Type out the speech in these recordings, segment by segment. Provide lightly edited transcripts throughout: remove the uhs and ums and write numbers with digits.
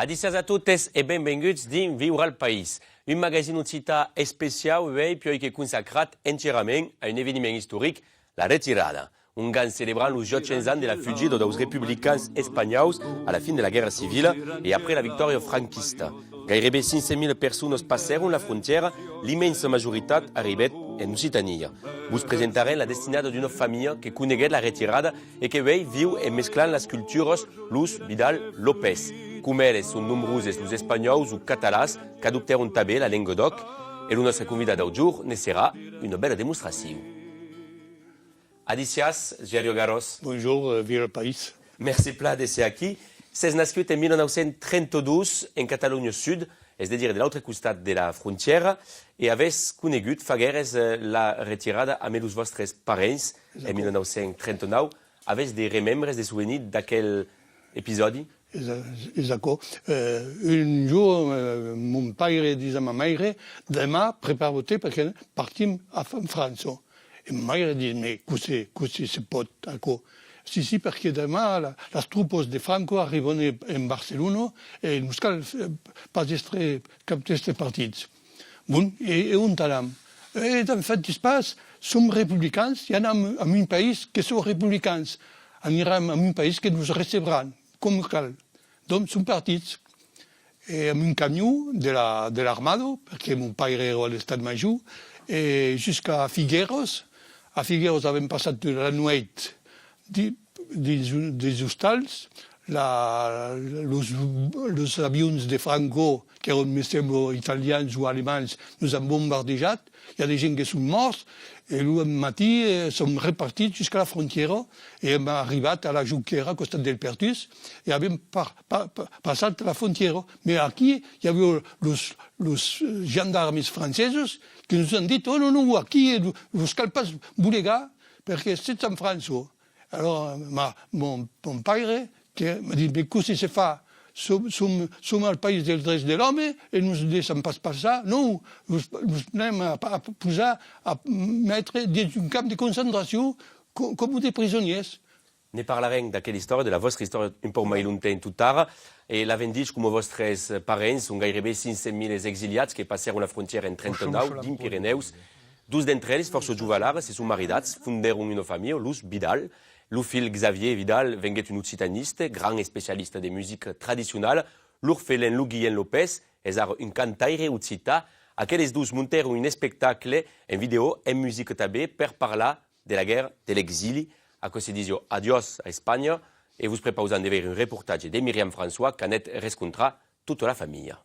Adicias a totes e benvinguts din Viure al País, un magazine occità especial più che consacrat entièrement a un événement historique, la retirada. Un gan celebrant los 800 ans de la fugida dels republicans espanyols a la fin de la guerra civile et après la victòria franquista. Gairebé 500.000 persones passèron la frontiera, l'immensa majoritat arribèt en Occitania. Vos presentarem la destinada d'una família que coneguet la retirada e que vei viu en mesclant les cultures Luz Vidal López. Com elles són nombrosos els espanyols o catalans que adoptèron també la llengua d'oc, e el nostre convidat del jour ne serà una bella demostració. Adicias, Gerio Garros. Bonjour, Viure al País. Merci pla de ser aquí. S'és nascut en 1932 en Catalunya Sud, és a dir, de l'altre costat de la frontiera, i avès conegut fa guerres la retirada amb els vostres parents en 1939. Avès de remembres, de souvenirs d'aquell episodi? Exacto. Un jour, mon pare disait à ma mère, demain, prépare-toi parce que partim en France. Et ma mère dit, mais qu'est-ce se peut, d'accord? Si, parce que demain, les troupes de Franco arrivent en Barcelone et nous cal pas capter ces partits. Bon, et on talam. Et en fait, il se passe, sommes républicains, il y en a un pays qui sont républicains. On ira à un pays qui nous recevra, comme cal. Donc, sont partis. Et un camion de l'armado, parce que mon père était à l'état-major, et jusqu'à Figueros. À Figueros, avons passé la nuit des hostals, los avions de Franco, qui étaient, me semble, italiens ou allemands, nous ont bombardé. Il y a des gens qui sont morts, et le matin, sont repartis jusqu'à la frontière, et on est arrivé à la Junquera, à côté del Pertus, et avons passé la frontière. Mais aquí, il y avait les gendarmes français qui nous ont dit, oh non, aquí, vous ne pas bouléga, parce que c'est en France. Alors, mon père m'a dit, mais qu'est-ce que se fait? Sommes au pays des droits de l'homme et nous ne laissons pas ça. Non, nous n'aimons pas pousser à mettre dans un camp de concentration comme des prisonniers. Ne parlarem d'aquella història, de la vostra història un poc més longtemps tot ara, i l'havem dit com vostres parents són gairebé 500.000 exiliats que passaren la frontiera en 39 dins Pirineus. Dos d'entre ells, força jovelars, se són maridats, fundaron una família, Luz Vidal. El fill Xavier Vidal venguet un occitanista, gran especialista de música tradicional. L'orfelin Guillem López és ara un cantaire occità. Aquells dos muntaron un espectacle en vidéo, en música també, per parlar de la guerra de l'exili. A que se diu adiós a Espanya, et vous prepausant de veure un reportatge de Myriam François que anet rescontra tota la família.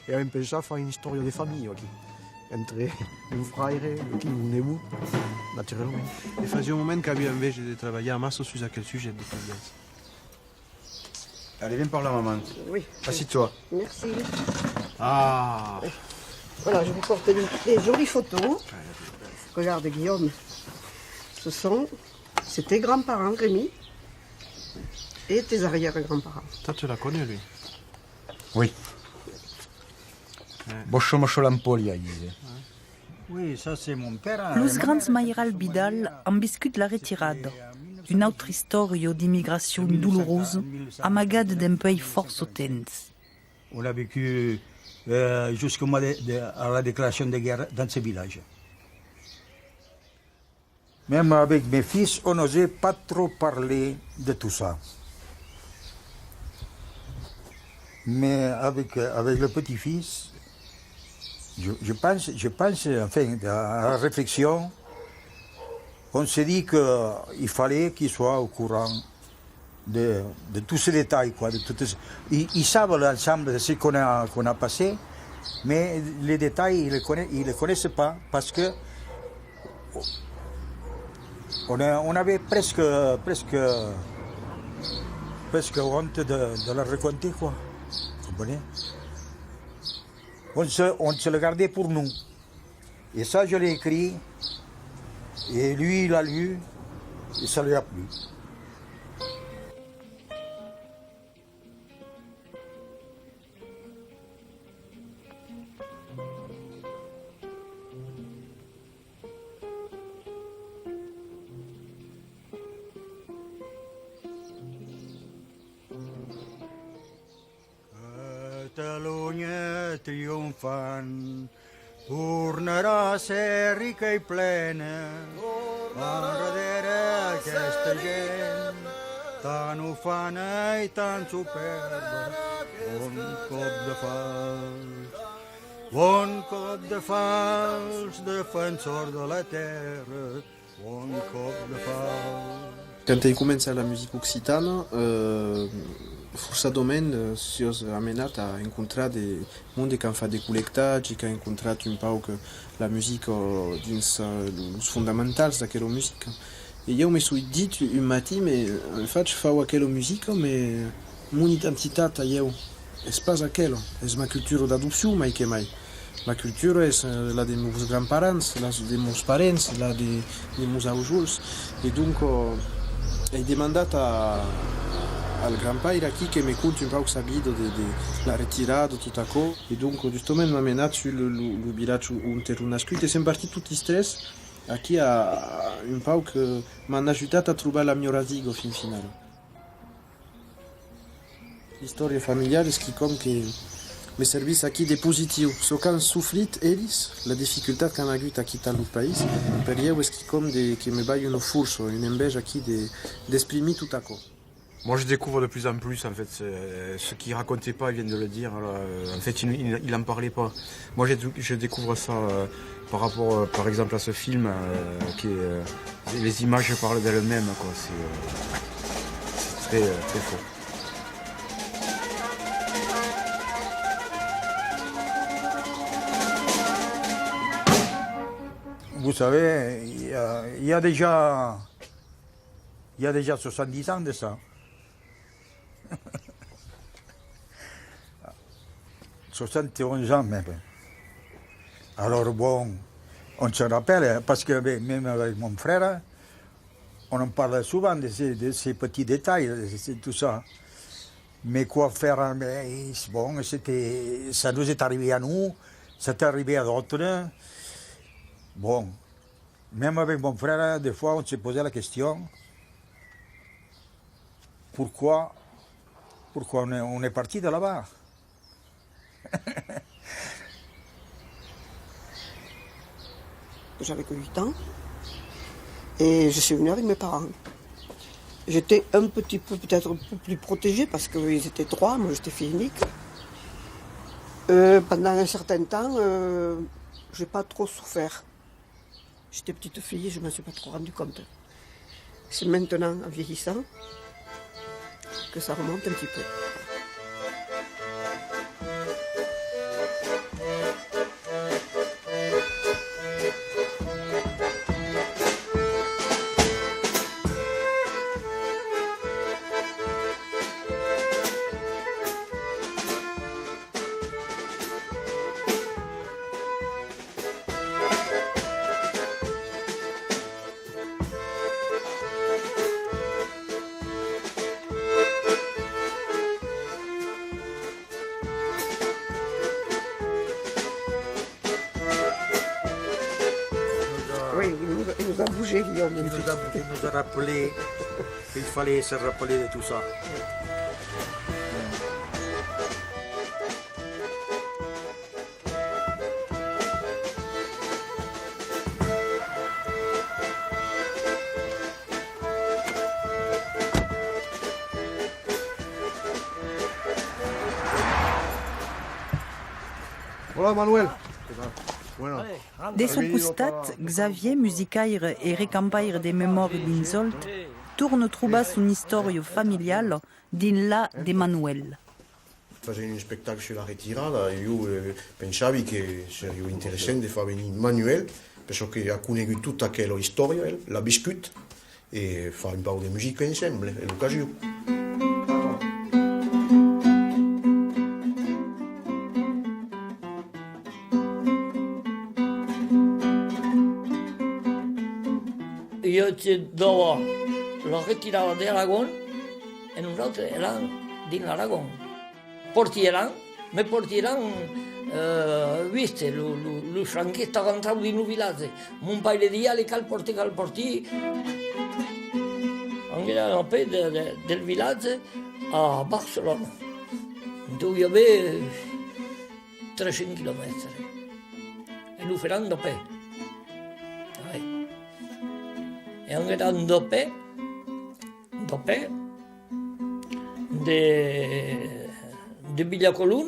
Et avem pensat a fer una història de família aquí, entre un frère, un neveu, naturellement. Et faisait un moment qu'avions envie de travailler en masse sur quel sujet de tendance. Allez, viens par là, maman. Oui. Assis-toi. Merci. Ah. Voilà, je vous porte des jolies photos. Regarde, Guillaume. C'est tes grands-parents, Rémi, et tes arrière-grands-parents. Toi, tu la connais, lui? Oui. Oui, ça c'est mon père. Los grands Mairal Vidal han viscut la retirada, una altra història d'immigration douloureuse amagada d'un pays força temps. On a vécu jusqu'au mois à la déclaration de guerre dans ce village. Même avec mes fils, on n'osait pas trop parler de tout ça. Mais avec le petit-fils, je pense, enfin, à la réflexion, on s'est dit qu'il fallait qu'il soit au courant de tous ces détails. Quoi, ils savent l'ensemble de ce qu'on a passé, mais les détails, ils ne les connaissent pas parce que on avait presque honte de la raconter, quoi. Vous comprenez? On se le gardait pour nous. Et ça, je l'ai écrit, et lui, il a lu, et ça lui a plu. Catalunya triomfant tornarà a ser rica i plena darrere aquesta gent tan ufana i tan superba. Bon cop de fals, defensor de la terra, bon cop de fals. Quand il commence la musique occitane, força domen si os amenat a incontrar de monde que fa de col·lectats i que ha incontrat un pau que la musica dins els fonamentals d'aquella musica. I jo me suis dit un matí, en faig fau aquella musica, mais mon identitat a eu és pas aquella, és ma cultura d'adopció mai que mai. La cultura és la de meus grandparents, la de meus parents, la de meus abuels. I donc he demandat al grandpare aquí que me conte un peu sa vida de la retirada, tot això. I donc justament m'ha amenat sur le village on era nascut i sem partit tot els tres aquí a un peu que m'han ajudat a trobar la meva radigo fin final. L'història familiar és quelcom que me servís aquí de positiu. So que han sofrit ells la dificultat que han hagut a quitar el país, per eux és quelcom que me vaille una força, une enveja aquí d'exprimer tout això. Moi, je découvre de plus en plus, en fait, ce qu'il racontait pas, il vient de le dire. En fait, il en parlait pas. Moi, je découvre ça par rapport, par exemple, à ce film, les images parlent d'elles-mêmes, quoi. C'est très fort. Vous savez, il y a déjà 70 ans de ça. 71 ans même. Alors bon, on se rappelle, parce que même avec mon frère, on en parle souvent de ces petits détails, de tout ça. Mais quoi faire, bon, ça nous est arrivé à nous, c'est arrivé à d'autres. Bon, même avec mon frère, des fois, on se posait la question, pourquoi on est parti de là-bas? J'avais que 8 ans et je suis venue avec mes parents. J'étais un petit peu, peut-être un peu plus protégée parce qu'ils étaient trois, moi j'étais fille unique. Pendant un certain temps, je n'ai pas trop souffert. J'étais petite fille et je ne m'en suis pas trop rendu compte. C'est maintenant, en vieillissant, que ça remonte un petit peu. Oui, il nous a bougé, Guillaume. Il nous a rappelé qu'il fallait se rappeler de tout ça. Voilà, Manuel. De son costat, Xavier, musicaire et recampaire des mémoires d'Insolt, tourne trobar son història familial din la de Manuel. Facendo un spectacle sulla ritirata, io pensavo che sarebbe interessante far venire Manuel, perché ha conosciuto tutta quella storia, l'ha vissuta, e fare un po' di musica insieme, è l'occasione. Jo ci dovo la retirada d'Aragón e nosaltres érem dins l'Aragón. Portieran, viste, el franquista cantava dins el vilatge. Mon pare dia li cal portar. Anche a peu del vilatge a Barcelona. Donc hi havia 300 km. E lo faran de peu. E andaran de peu, de Villacolún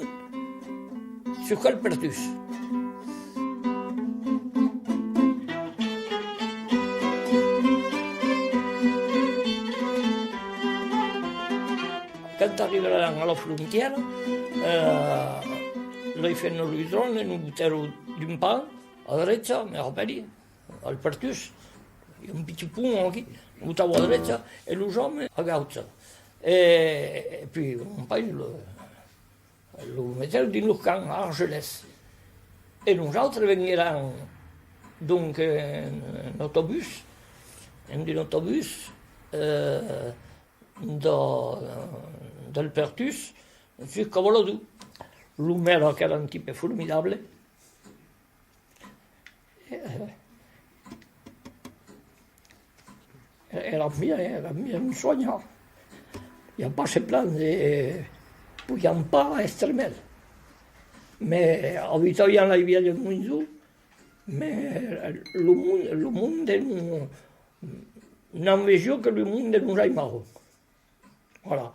jusqu'à Pertús. Quand arribaran a la frontiera, li fanno l'hidrone in un butero d'un pan, a dreta, me rappelli, al Pertús. Hi ha un petit pont aquí, butavo a dreta, e los homes a Gauza. E poi un paio lo mettevano dins el camp a Argelès. E nosaltres veniran donc en autobús, en autobús del Pertús jusqu'à Volodú. L'humero, que era un tipus formidable, era un sueño. Il n'y a pas ce plan de pujar pas a Extremel. Mais habitualment la via del Mundu, mais le monde n'en veut que le monde nous aille marron. Voilà.